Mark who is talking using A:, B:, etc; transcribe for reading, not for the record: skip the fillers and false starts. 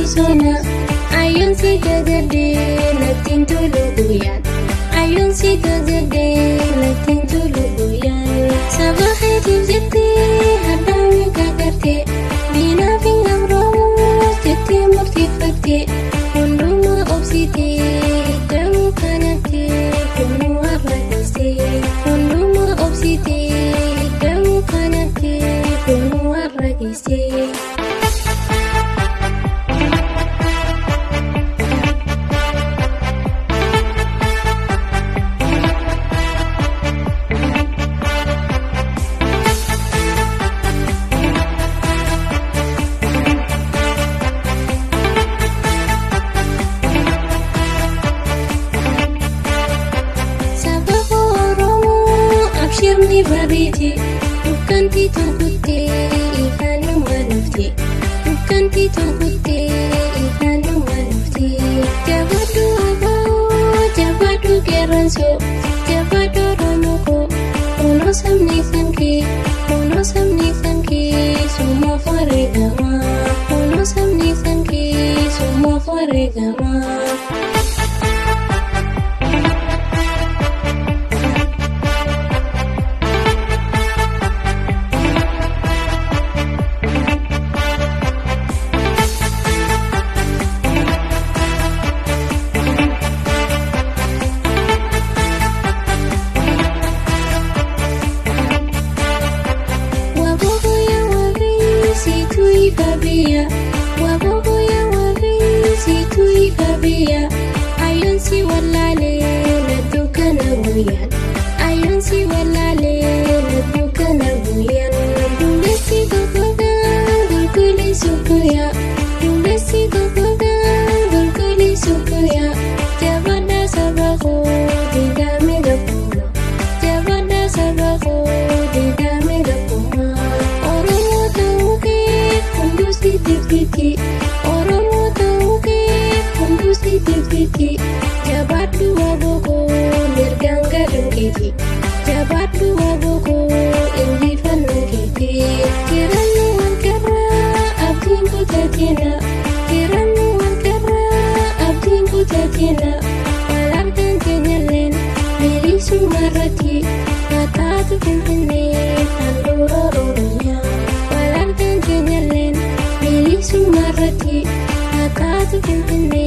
A: sona ayun si gagade natin tuluyan ayun si gagade natin tuluyan sa bahay dijete hadami gagarte binabing ang ramos jete murti fakte unduma obsite hidang kanate kunu arragiste unduma obsite hidang kanate kunu arragiste Shirni bariti bukan titu kutte ihanu manufti bukan titu kutte ihanu manufti jabadu abau jabadu keranso jabadu romoko uno samni sanki semua faregama uno samni sanki semua faregama Kabia wabogo ya wabisi tui kabia ayun si walale naduka na buyan ayun si walale naduka na buyan dulesi gogoga gulguli sukuya dulesi gogoga gulguli sukuya jabada sabako didame gapuma jabada sabako didame gapuma oromo tauke kundus titik-titik oromo tauke kundus titik-titik jabat dua boko nirgangga dungkiti jabat dua boko indifan dungkiti kiranu angkara abdin putatina kiranu angkara abdin putatina malam dan kenyalen milih sumarati kata tu pimpinne andoro-oronya malam dan kenyalen sumarati kata tu pimpinne